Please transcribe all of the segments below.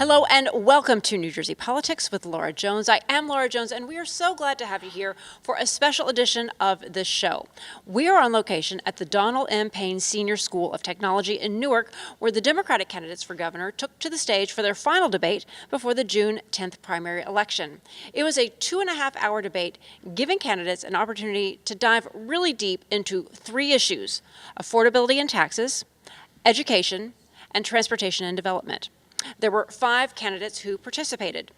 Hello and welcome to New Jersey Politics with Laura Jones. I am Laura Jones, and we are so glad to have you here for a special edition of this show. We are on location at the Donald M. Payne Senior School of Technology in Newark, where the Democratic candidates for governor took to the stage for their final debate before the June 10th primary election. It was a 2.5-hour debate, giving candidates an opportunity to dive really deep into three issues: affordability and taxes, education, and transportation and development. There were 5 candidates who participated.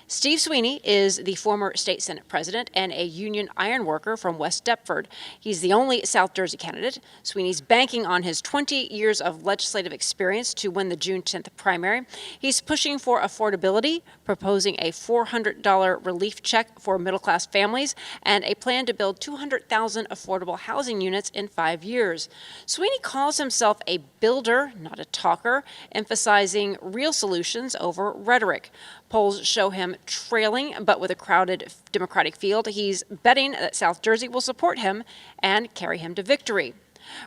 Steve Sweeney is the former state Senate president and a union iron worker from West Deptford. He's the only South Jersey candidate. Sweeney's banking on his 20 years of legislative experience to win the June 10th primary. He's pushing for affordability, proposing a $400 relief check for middle-class families, and a plan to build 200,000 affordable housing units in 5 years. Sweeney calls himself a builder, not a talker, emphasizing real solutions over rhetoric. Polls show him trailing, but with a crowded Democratic field. He's betting that South Jersey will support him and carry him to victory.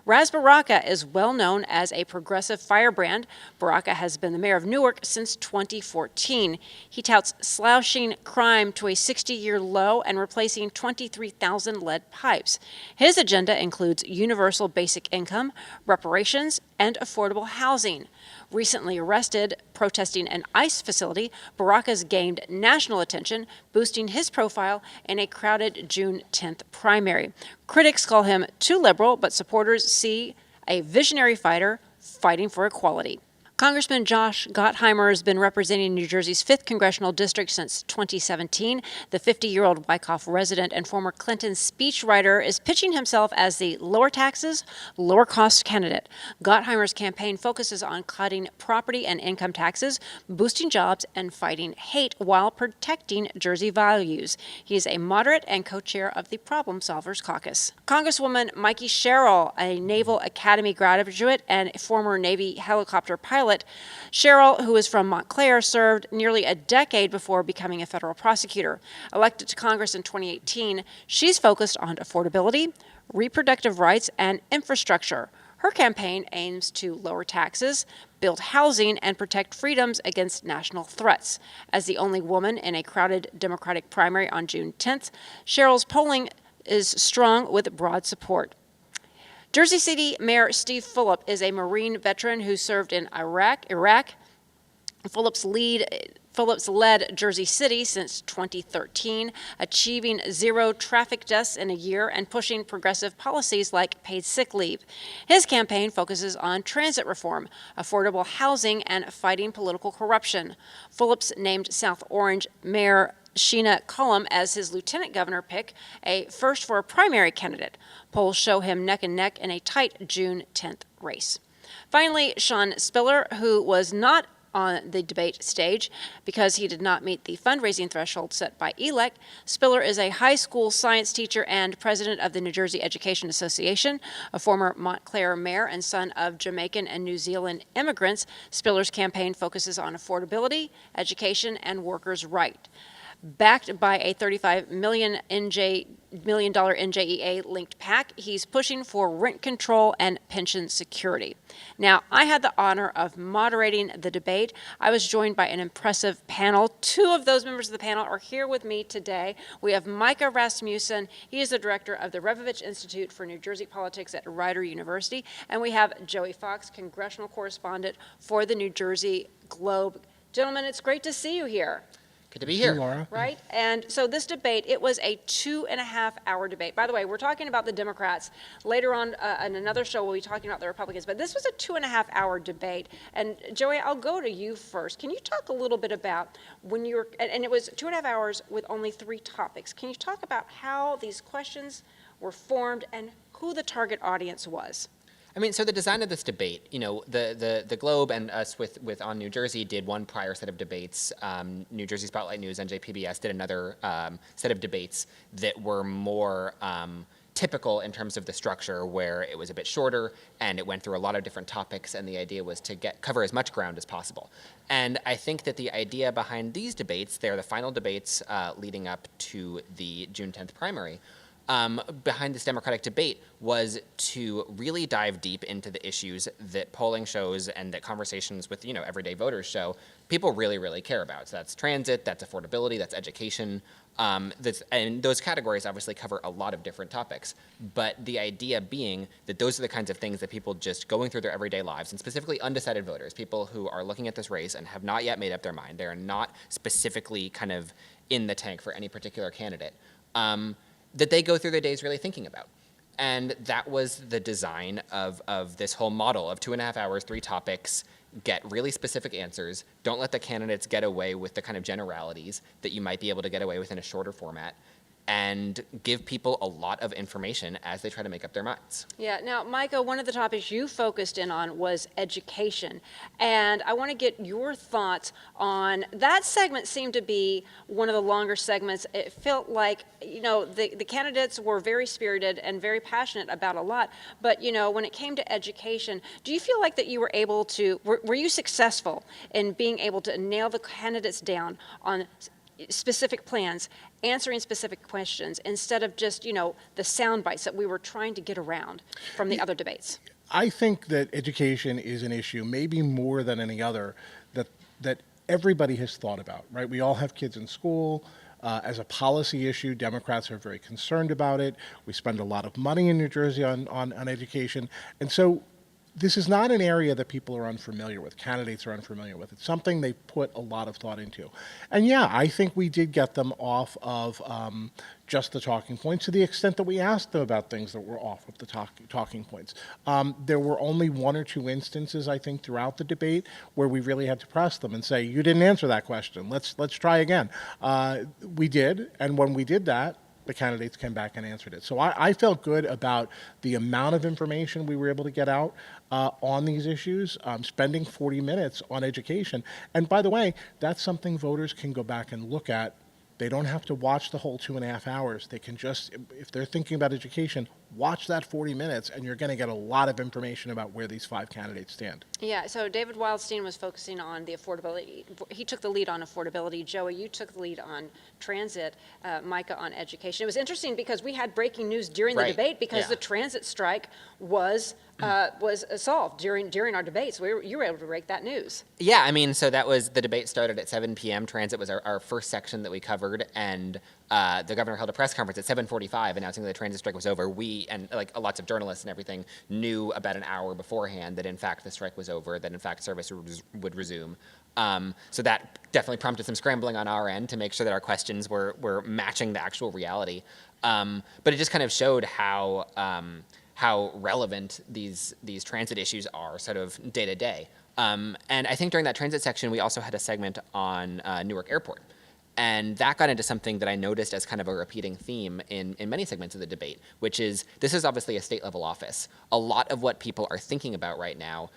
Ras Baraka is well known as a progressive firebrand. Baraka has been the mayor of Newark since 2014. He touts slashing crime to a 60-year low and replacing 23,000 lead pipes. His agenda includes universal basic income, reparations, and affordable housing. Recently arrested protesting an ICE facility, Baraka's gained national attention, boosting his profile in a crowded June 10th primary. Critics call him too liberal, but supporters see a visionary fighter fighting for equality. Congressman Josh Gottheimer has been representing New Jersey's 5th congressional district since 2017. The 50-year-old Wyckoff resident and former Clinton speechwriter is pitching himself as the lower taxes, lower cost candidate. Gottheimer's campaign focuses on cutting property and income taxes, boosting jobs, and fighting hate while protecting Jersey values. He is a moderate and co-chair of the Problem Solvers Caucus. Congresswoman Micah Sherrill, a Naval Academy graduate and former Navy helicopter pilot. Sherrill, who is from Montclair, served nearly a decade before becoming a federal prosecutor. Elected to Congress in 2018, she's focused on affordability, reproductive rights, and infrastructure. Her campaign aims to lower taxes, build housing, and protect freedoms against national threats. As the only woman in a crowded Democratic primary on June 10th, Sherrill's polling is strong with broad support. Jersey City Mayor Steve Fulop is a Marine veteran who served in Iraq. Fulop's led Jersey City since 2013, achieving 0 traffic deaths in a year and pushing progressive policies like paid sick leave. His campaign focuses on transit reform, affordable housing, and fighting political corruption. Fulop's named South Orange Mayor Sheena Cullum as his lieutenant governor pick, a first for a primary candidate. Polls show him neck and neck in a tight June 10th race. Finally, Sean Spiller, who was not on the debate stage because he did not meet the fundraising threshold set by ELEC. Spiller is a high school science teacher and president of the New Jersey Education Association, a former Montclair mayor and son of Jamaican and New Zealand immigrants. Spiller's campaign focuses on affordability, education, and workers' rights. Backed by a $35 million NJEA-linked PAC, he's pushing for rent control and pension security. Now, I had the honor of moderating the debate. I was joined by an impressive panel. 2 of those members of the panel are here with me today. We have Micah Rasmussen. He is the director of the Rebovich Institute for New Jersey Politics at Rider University. And we have Joey Fox, congressional correspondent for the New Jersey Globe. Gentlemen, it's great to see you here. Good to be here. Laura. Right? And so this debate, it was a 2.5-hour debate. By the way, we're talking about the Democrats. Later on in another show, we'll be talking about the Republicans. But this was a 2.5-hour debate. And Joey, I'll go to you first. Can you talk a little bit about when you were, and it was 2.5 hours with only 3 topics. Can you talk about how these questions were formed and who the target audience was? I mean, so the design of this debate, you know, the Globe and us with On New Jersey did one prior set of debates. New Jersey Spotlight News, ONNJ PBS did another set of debates that were more typical in terms of the structure, where it was a bit shorter and it went through a lot of different topics, and the idea was to cover as much ground as possible. And I think that the idea behind these debates, they're the final debates leading up to the June 10th primary, behind this Democratic debate was to really dive deep into the issues that polling shows and that conversations with, everyday voters show people really, really care about. So that's transit, that's affordability, that's education. And those categories obviously cover a lot of different topics. But the idea being that those are the kinds of things that people just going through their everyday lives, and specifically undecided voters, people who are looking at this race and have not yet made up their mind. They are not specifically kind of in the tank for any particular candidate. That they go through their days really thinking about. And that was the design of this whole model of 2.5 hours, 3 topics, get really specific answers, don't let the candidates get away with the kind of generalities that you might be able to get away with in a shorter format, and give people a lot of information as they try to make up their minds. Yeah. Now, Micah, one of the topics you focused in on was education. And I want to get your thoughts on that segment. Seemed to be one of the longer segments. It felt like, the candidates were very spirited and very passionate about a lot. But, when it came to education, do you feel like that you were able to, were you successful in being able to nail the candidates down on specific plans, answering specific questions, instead of just, the sound bites that we were trying to get around from the other debates? I think that education is an issue, maybe more than any other, that everybody has thought about, right? We all have kids in school. As a policy issue, Democrats are very concerned about it. We spend a lot of money in New Jersey on education. And so this is not an area that people are unfamiliar with, candidates are unfamiliar with. It's something they put a lot of thought into. And yeah, I think we did get them off of just the talking points to the extent that we asked them about things that were off of the talking points. There were only 1 or 2 instances, I think, throughout the debate where we really had to press them and say, you didn't answer that question, let's try again. We did, and when we did that, the candidates came back and answered it. So I felt good about the amount of information we were able to get out on these issues, spending 40 minutes on education. And by the way, that's something voters can go back and look at. They don't have to watch the whole 2.5 hours. They can just, if they're thinking about education, watch that 40 minutes, and you're going to get a lot of information about where these 5 candidates stand. Yeah, so David Wildstein was focusing on the affordability. He took the lead on affordability. Joey, you took the lead on transit. Micah on education. It was interesting because we had breaking news during the debate because the transit strike was solved during our debates. You were able to break that news. Yeah, I mean, so that was, the debate started at 7 p.m. Transit was our first section that we covered, and the governor held a press conference at 7:45 announcing that the transit strike was over. We, and lots of journalists and everything, knew about an hour beforehand that in fact the strike was over, that in fact service would resume. So that definitely prompted some scrambling on our end to make sure that our questions were matching the actual reality. But it just kind of showed how relevant these transit issues are sort of day to day. And I think during that transit section, we also had a segment on Newark Airport. And that got into something that I noticed as kind of a repeating theme in many segments of the debate, which is this is obviously a state level office. A lot of what people are thinking about right now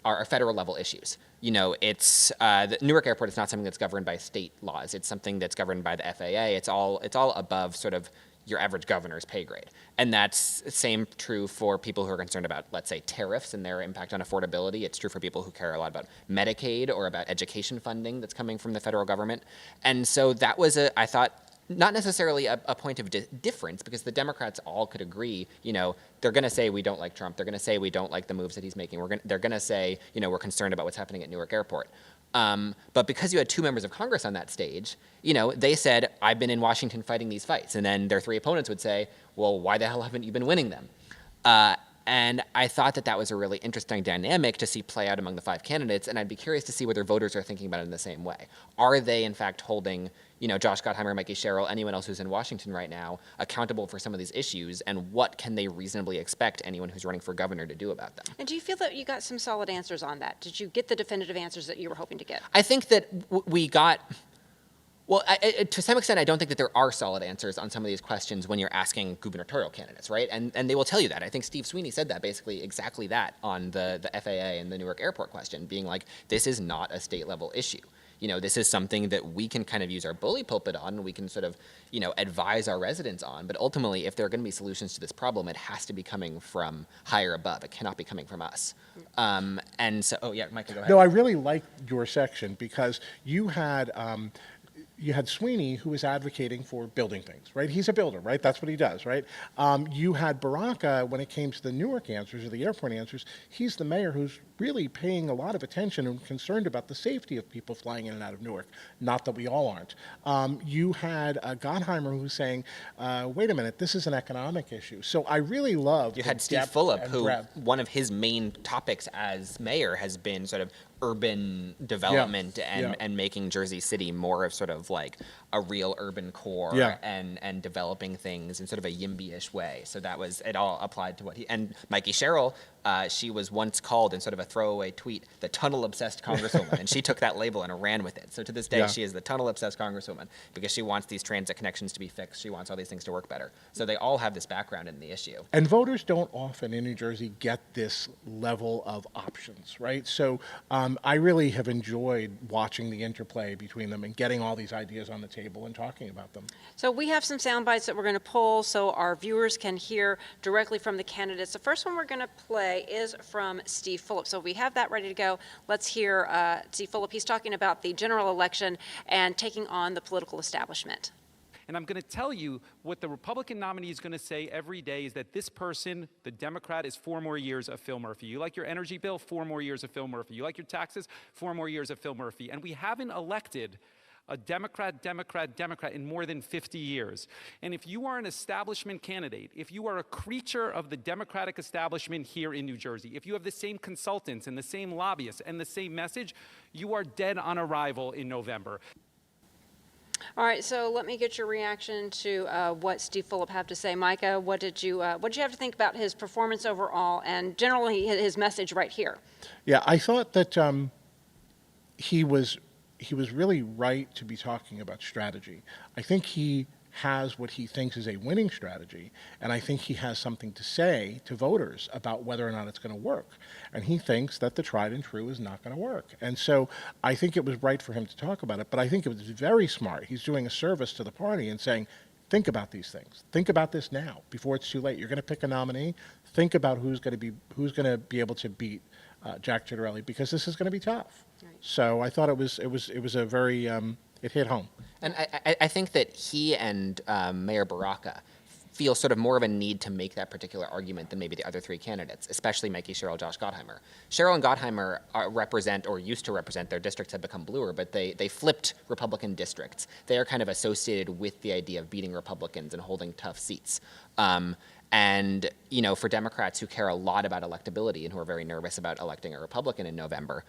are federal level issues. It's the Newark Airport is not something that's governed by state laws. It's something that's governed by the FAA. It's all above sort of your average governor's pay grade. And that's same true for people who are concerned about, let's say, tariffs and their impact on affordability. It's true for people who care a lot about Medicaid or about education funding that's coming from the federal government. And so that was, I thought, not necessarily a point of difference, because the Democrats all could agree, they're going to say we don't like Trump. They're going to say we don't like the moves that he's making. They're going to say, we're concerned about what's happening at Newark Airport. But because you had 2 members of Congress on that stage, they said, I've been in Washington fighting these fights. And then their 3 opponents would say, well, why the hell haven't you been winning them? And I thought that was a really interesting dynamic to see play out among the 5 candidates, and I'd be curious to see whether voters are thinking about it in the same way. Are they, in fact, holding Josh Gottheimer, Micah Sherrill, anyone else who's in Washington right now, accountable for some of these issues, and what can they reasonably expect anyone who's running for governor to do about them? And do you feel that you got some solid answers on that? Did you get the definitive answers that you were hoping to get? I think that we got... Well, to some extent, I don't think that there are solid answers on some of these questions when you're asking gubernatorial candidates, right? And they will tell you that. I think Steve Sweeney said that, basically exactly that, on the FAA and the Newark Airport question, being like, this is not a state-level issue. This is something that we can kind of use our bully pulpit on, and we can sort of, advise our residents on. But ultimately, if there are going to be solutions to this problem, it has to be coming from higher above. It cannot be coming from us. And so, Micah, go ahead. No, I really liked your section because you had... you had Sweeney, who was advocating for building things, right? He's a builder, right? That's what he does, right? You had Baraka, when it came to the Newark answers or the airport answers, he's the mayor who's really paying a lot of attention and concerned about the safety of people flying in and out of Newark. Not that we all aren't. You had Gottheimer who's saying, wait a minute, this is an economic issue. So I really love You had Steve Fulop, who one of his main topics as mayor has been sort of urban development and making Jersey City more of sort of like a real urban core and developing things in sort of a YIMBY-ish way. So that was, it all applied to what he, and Mikey Sherrill, she was once called in sort of a throwaway tweet, the tunnel-obsessed congresswoman, and she took that label and ran with it. So to this day, she is the tunnel-obsessed congresswoman because she wants these transit connections to be fixed. She wants all these things to work better. So they all have this background in the issue. And voters don't often in New Jersey get this level of options, right? So I really have enjoyed watching the interplay between them and getting all these ideas on the table and talking about them. So we have some sound bites that we're going to pull so our viewers can hear directly from the candidates. The first one we're going to play is from Steve Fulop. So we have that ready to go. Let's hear Steve Fulop. He's talking about the general election and taking on the political establishment. And I'm going to tell you what the Republican nominee is going to say every day is that this person, the Democrat, is 4 more years of Phil Murphy. You like your energy bill? 4 more years of Phil Murphy. You like your taxes? 4 more years of Phil Murphy. And we haven't elected a Democrat in more than 50 years. And if you are an establishment candidate, if you are a creature of the Democratic establishment here in New Jersey, if you have the same consultants and the same lobbyists and the same message, you are dead on arrival in November. All right, so let me get your reaction to what Steve Fulop had to say. Micah, what did you have to think about his performance overall and generally his message right here? Yeah, I thought that he was really right to be talking about strategy. I think he has what he thinks is a winning strategy, and I think he has something to say to voters about whether or not it's going to work. And he thinks that the tried and true is not going to work. And so I think it was right for him to talk about it, but I think it was very smart. He's doing a service to the party and saying, think about these things. Think about this now, before it's too late. You're going to pick a nominee. Think about who's going to be able to beat Jack Ciattarelli, because this is going to be tough. Right. So I thought it was a very it hit home. And I think that he and Mayor Baraka feel sort of more of a need to make that particular argument than maybe the other 3 candidates, especially Mikey Sherrill, Josh Gottheimer. Sherrill and Gottheimer represent, or used to represent, their districts have become bluer, but they flipped Republican districts. They are kind of associated with the idea of beating Republicans and holding tough seats. And, you know, for Democrats who care a lot about electability and who are very nervous about electing a Republican in November,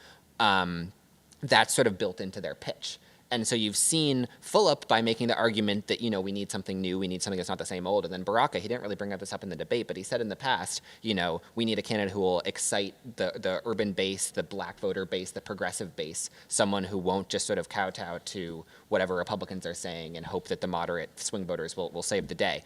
that's sort of built into their pitch. And so you've seen Fulop by making the argument that, you know, we need something new, we need something that's not the same old. And then Baraka, he didn't really bring this up in the debate, but he said in the past, you know, we need a candidate who will excite the urban base, the black voter base, the progressive base, someone who won't just sort of kowtow to whatever Republicans are saying and hope that the moderate swing voters will save the day.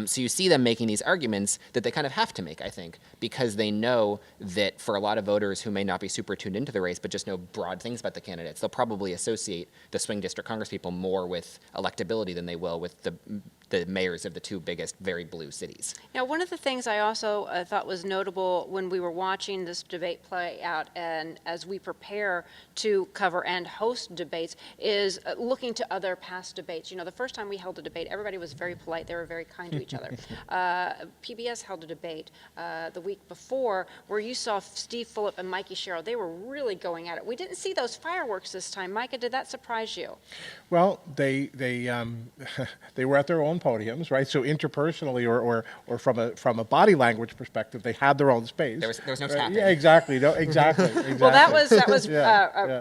So you see them making these arguments that they kind of have to make, I think, because they know that for a lot of voters who may not be super tuned into the race, but just know broad things about the candidates, they'll probably associate the swing district congresspeople more with electability than they will with the mayors of the 2 biggest, very blue cities. Now, one of the things I also thought was notable when we were watching this debate play out and as we prepare to cover and host debates is looking to other past debates. You know, the first time we held a debate, everybody was very polite. They were very kind to each other. PBS held a debate the week before where you saw Steve Fulop and Mikey Sherrill. They were really going at it. We didn't see those fireworks this time. Micah, did that surprise you? Well, they were at their own podiums, right? So interpersonally or from a body language perspective, they had their own space. There was no tapping. Yeah, exactly. No, exactly. Well, that was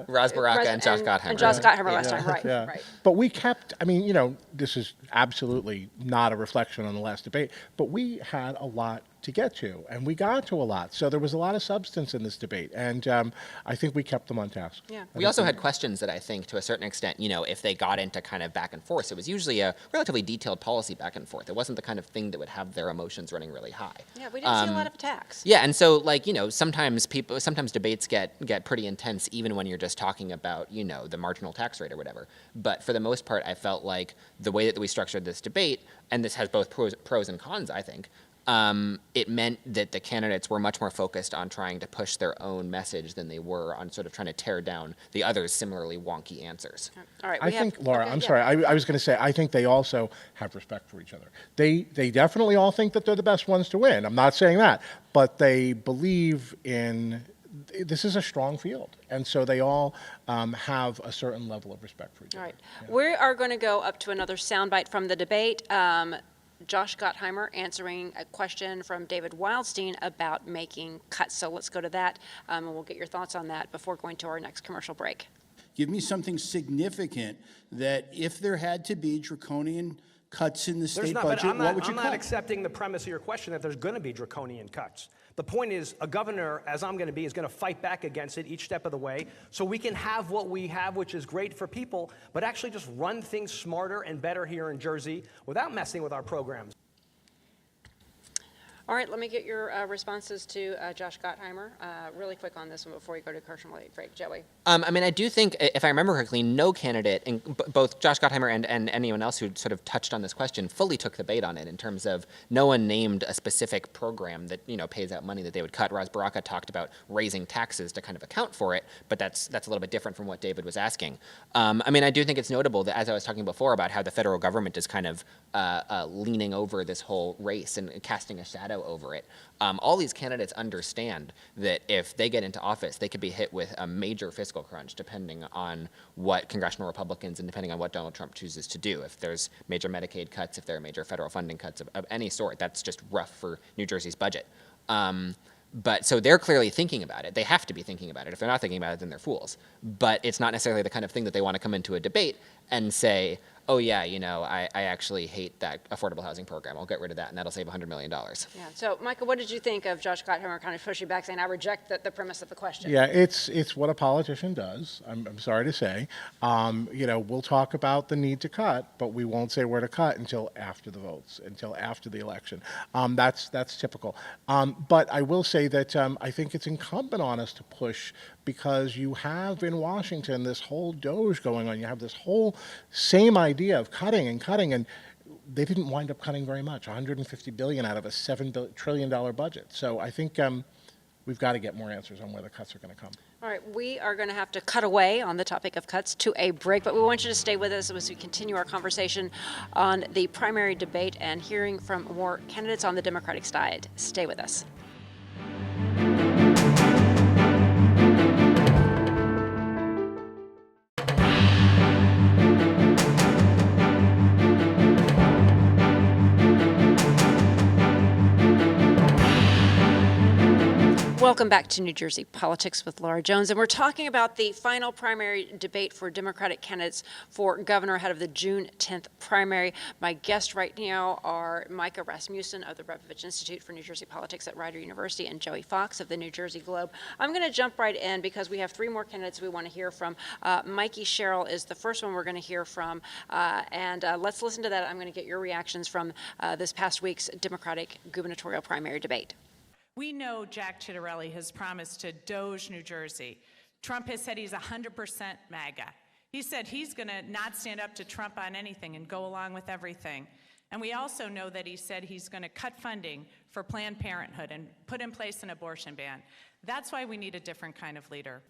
Ras Baraka and Josh Gottheimer. And Josh Gottheimer last time, right? Yeah. Right. But we kept. I mean, you know, this is absolutely not a reflection on the last debate, but we had a lot to get to, and we got to a lot. So there was a lot of substance in this debate, and I think we kept them on task. Yeah. We also had questions that I think, to a certain extent, you know, if they got into kind of back and forth, it was usually a relatively detailed policy back and forth. It wasn't the kind of thing that would have their emotions running really high. Yeah, we didn't see a lot of attacks. Yeah, and so, like, you know, sometimes debates get pretty intense, even when you're just talking about, you know, the marginal tax rate or whatever. But for the most part, I felt like the way that we structured this debate, and this has both pros and cons, I think, it meant that the candidates were much more focused on trying to push their own message than they were on sort of trying to tear down the others' similarly wonky answers. All right, I we have, think, Laura, okay, I'm yeah. sorry, I was going to say, I think they also have respect for each other. They definitely all think that they're the best ones to win. I'm not saying that, but they believe in, this is a strong field. And so they all have a certain level of respect for each All other. right. We are going to go up to another soundbite from the debate. Josh Gottheimer answering a question from David Wildstein about making cuts. So let's go to that, and we'll get your thoughts on that before going to our next commercial break. Give me something significant that if there had to be draconian cuts in the state budget, what would you I'm cut? not accepting the premise of your question that there's going to be draconian cuts. The point is, a governor, as I'm going to be, is going to fight back against it each step of the way so we can have what we have, which is great for people, but actually just run things smarter and better here in Jersey without messing with our programs. All right, let me get your responses to Josh Gottheimer really quick on this one before we go to commercial break. Joey. I mean, I do think, if I remember correctly, no candidate, and both Josh Gottheimer and anyone else who sort of touched on this question, fully took the bait on it in terms of no one named a specific program that, you know, pays out money that they would cut. Ras Baraka talked about raising taxes to kind of account for it, but that's a little bit different from what David was asking. I mean, I do think it's notable that, as I was talking before about how the federal government is kind of leaning over this whole race and casting a shadow over it. All these candidates understand that if they get into office, they could be hit with a major fiscal crunch depending on what congressional Republicans and depending on what Donald Trump chooses to do. If there's major Medicaid cuts, if there are major federal funding cuts of any sort, that's just rough for New Jersey's budget. But so they're clearly thinking about it. They have to be thinking about it. If they're not thinking about it, then they're fools. But it's not necessarily the kind of thing that they want to come into a debate and say, oh yeah, you know, I actually hate that affordable housing program. I'll get rid of that, and that'll save $100 million. Yeah. So, Micah, what did you think of Josh Gottheimer kind of pushing back, saying, I reject the premise of the question? Yeah, it's what a politician does. I'm sorry to say. You know, we'll talk about the need to cut, but we won't say where to cut until after the votes, until after the election. That's typical. But I will say that I think it's incumbent on us to push, because you have in Washington this whole doge going on. You have this whole same idea of cutting, and they didn't wind up cutting very much, $150 billion out of a $7 trillion budget. So I think we've got to get more answers on where the cuts are going to come. All right, we are going to have to cut away on the topic of cuts to a break, but we want you to stay with us as we continue our conversation on the primary debate and hearing from more candidates on the Democratic side. Stay with us. Welcome back to New Jersey Politics with Laura Jones, and we're talking about the final primary debate for Democratic candidates for governor ahead of the June 10th primary. My guests right now are Micah Rasmussen of the Rebovich Institute for New Jersey Politics at Rider University and Joey Fox of the New Jersey Globe. I'm going to jump right in because we have three more candidates we want to hear from. Mikey Sherrill is the first one we're going to hear from, and let's listen to that. I'm going to get your reactions from this past week's Democratic gubernatorial primary debate. We know Jack Ciattarelli has promised to doge New Jersey. Trump has said he's 100% MAGA. He said he's going to not stand up to Trump on anything and go along with everything. And we also know that he said he's going to cut funding for Planned Parenthood and put in place an abortion ban. That's why we need a different kind of leader.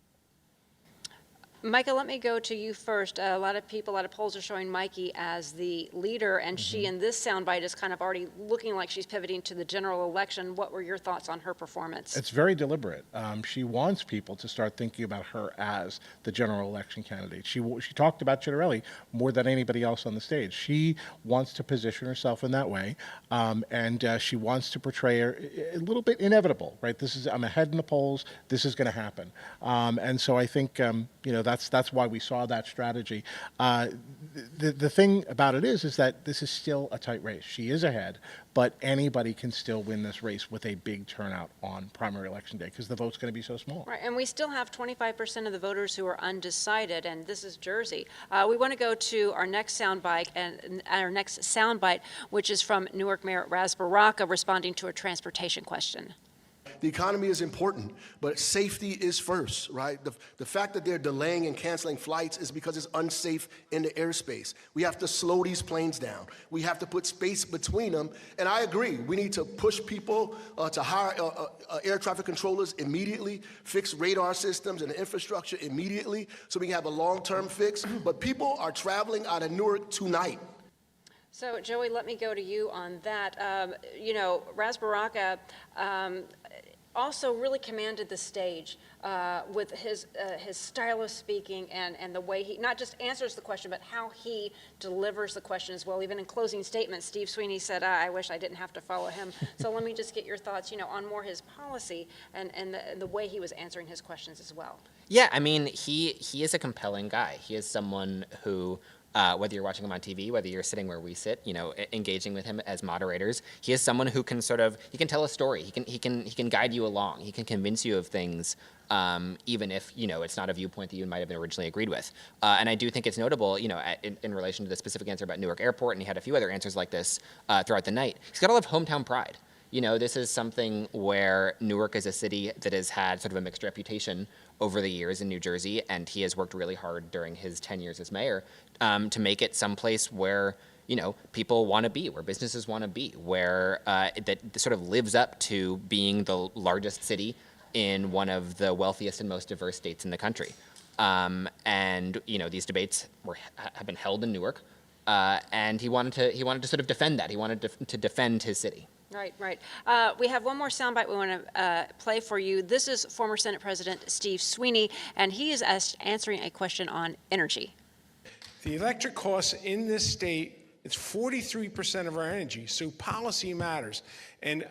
Micah, let me go to you first. A lot of polls are showing Mikey as the leader, and she in this soundbite is kind of already looking like she's pivoting to the general election. What were your thoughts on her performance? It's very deliberate. She wants people to start thinking about her as the general election candidate. She talked about Ciattarelli more than anybody else on the stage. She wants to position herself in that way, and she wants to portray her a little bit inevitable, right? I'm ahead in the polls. This is going to happen, and so I think you know, that's why we saw that strategy. The thing about it is that this is still a tight race. She is ahead, but anybody can still win this race with a big turnout on primary election day because the vote's going to be so small. Right, and we still have 25% of the voters who are undecided, and this is Jersey. We want to go to our next soundbite, which is from Newark Mayor Ras Baraka responding to a transportation question. The economy is important, but safety is first, right? The fact that they're delaying and canceling flights is because it's unsafe in the airspace. We have to slow these planes down. We have to put space between them. And I agree, we need to push people to hire air traffic controllers immediately, fix radar systems and the infrastructure immediately so we can have a long-term fix. But people are traveling out of Newark tonight. So, Joey, let me go to you on that. Rasmussen also really commanded the stage with his style of speaking and the way he not just answers the question, but how he delivers the question as well. Even in closing statements, Steve Sweeney said, I wish I didn't have to follow him. So let me just get your thoughts, on more his policy and the way he was answering his questions as well. Yeah, I mean, he is a compelling guy. He is someone who, whether you're watching him on TV, whether you're sitting where we sit, engaging with him as moderators, he is someone who can he can tell a story. He can guide you along. He can convince you of things, even if, it's not a viewpoint that you might have originally agreed with. And I do think it's notable, in relation to the specific answer about Newark Airport, and he had a few other answers like this throughout the night. He's got a lot of hometown pride. This is something where Newark is a city that has had sort of a mixed reputation over the years in New Jersey, and he has worked really hard during his 10 years as mayor to make it someplace where, people want to be, where businesses want to be, where that sort of lives up to being the largest city in one of the wealthiest and most diverse states in the country. And, these debates have been held in Newark, and he wanted to sort of defend that. He wanted to defend his city. Right. We have one more soundbite we want to play for you. This is former Senate President Steve Sweeney, and he is answering a question on energy. The electric costs in this state, it's 43% of our energy, so policy matters. And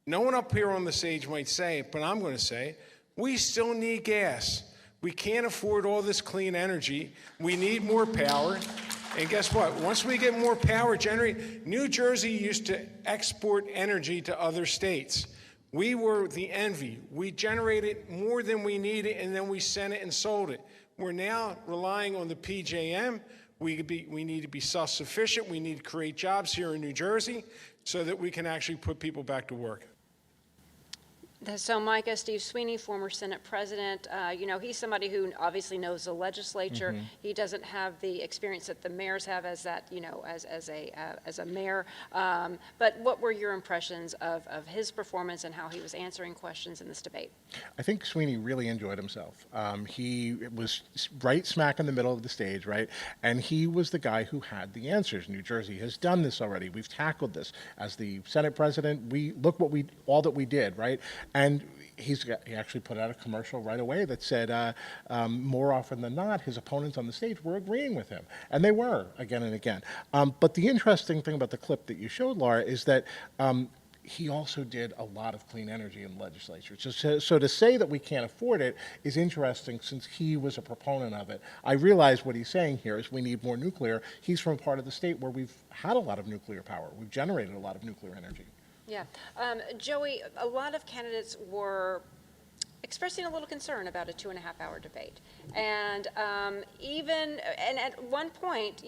no one up here on the stage might say it, but I'm going to say it. We still need gas. We can't afford all this clean energy. We need more power. And guess what? Once we get more power generated, New Jersey used to export energy to other states. We were the envy. We generated more than we needed, and then we sent it and sold it. We're now relying on the PJM. We need to be self-sufficient. We need to create jobs here in New Jersey so that we can actually put people back to work. So, Micah, Steve Sweeney, former Senate president, he's somebody who obviously knows the legislature. Mm-hmm. He doesn't have the experience that the mayors have as a mayor. But what were your impressions of his performance and how he was answering questions in this debate? I think Sweeney really enjoyed himself. He was right smack in the middle of the stage, right? And he was the guy who had the answers. New Jersey has done this already. We've tackled this. As the Senate president, look all that we did, right? And he actually put out a commercial right away that said more often than not, his opponents on the stage were agreeing with him. And they were, again and again. But the interesting thing about the clip that you showed, Laura, is that he also did a lot of clean energy in the legislature. So to say that we can't afford it is interesting since he was a proponent of it. I realize what he's saying here is we need more nuclear. He's from part of the state where we've had a lot of nuclear power. We've generated a lot of nuclear energy. Yeah. Joey, a lot of candidates were expressing a little concern about a 2.5-hour debate. And and at one point,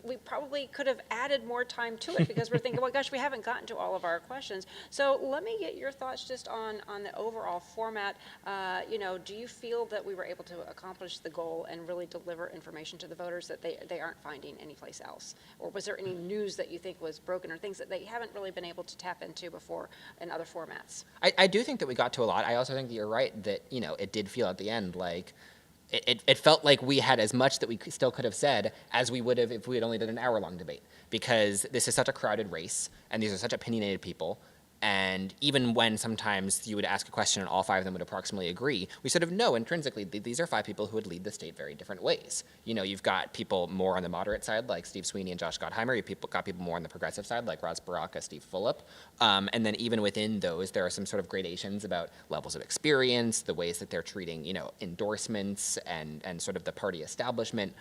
we probably could have added more time to it because we're thinking, well, gosh, we haven't gotten to all of our questions. So let me get your thoughts just on the overall format. Do you feel that we were able to accomplish the goal and really deliver information to the voters that they aren't finding anyplace else? Or was there any news that you think was broken or things that they haven't really been able to tap into before in other formats? I do think that we got to a lot. I also think that you're right that, it did feel at the end like it felt like we had as much that we still could have said as we would have if we had only done an hour-long debate, because this is such a crowded race and these are such opinionated people. And even when sometimes you would ask a question and all five of them would approximately agree, we sort of know intrinsically these are five people who would lead the state very different ways. You've got people more on the moderate side like Steve Sweeney and Josh Gottheimer. You've got people more on the progressive side like Rasmussen, Steve Fulop. And then even within those, there are some sort of gradations about levels of experience, the ways that they're treating, endorsements and sort of the party establishment.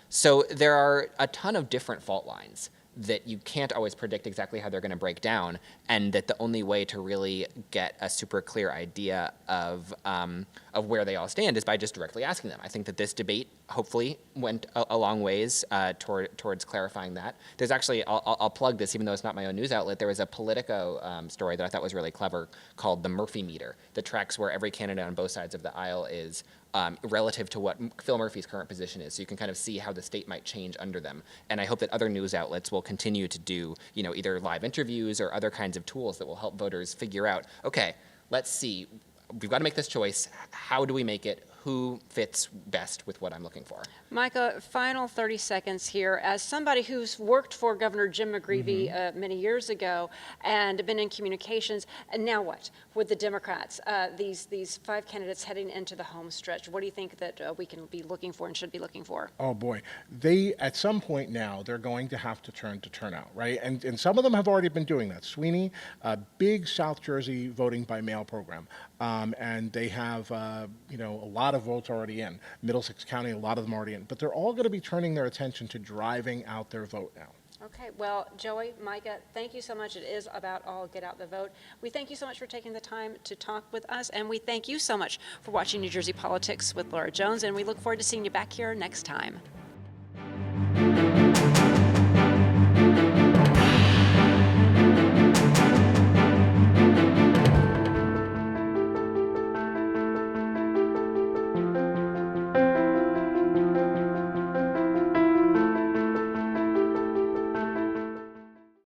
So there are a ton of different fault lines that you can't always predict exactly how they're going to break down, and that the only way to really get a super clear idea of where they all stand is by just directly asking them. I think that this debate hopefully went a long ways towards clarifying that. There's actually, I'll plug this, even though it's not my own news outlet, there was a Politico story that I thought was really clever called the Murphy Meter, that tracks where every candidate on both sides of the aisle is relative to what Phil Murphy's current position is. So you can kind of see how the state might change under them. And I hope that other news outlets will continue to do, either live interviews or other kinds of tools that will help voters figure out, okay, let's see, we've got to make this choice. How do we make it? Who fits best with what I'm looking for? Micah, final 30 seconds here. As somebody who's worked for Governor Jim McGreevey many years ago and been in communications, and now what with the Democrats? These 5 candidates heading into the home stretch. What do you think that we can be looking for and should be looking for? Oh boy, at some point now they're going to have to turn to turnout, right? And some of them have already been doing that. Sweeney, a big South Jersey voting by mail program, and they have a lot of votes already in. Middlesex County, a lot of them already in, but they're all going to be turning their attention to driving out their vote now. Okay, well, Joey, Micah, thank you so much. It is about all get out the vote. We thank you so much for taking the time to talk with us, and we thank you so much for watching New Jersey Politics with Laura Jones, and we look forward to seeing you back here next time.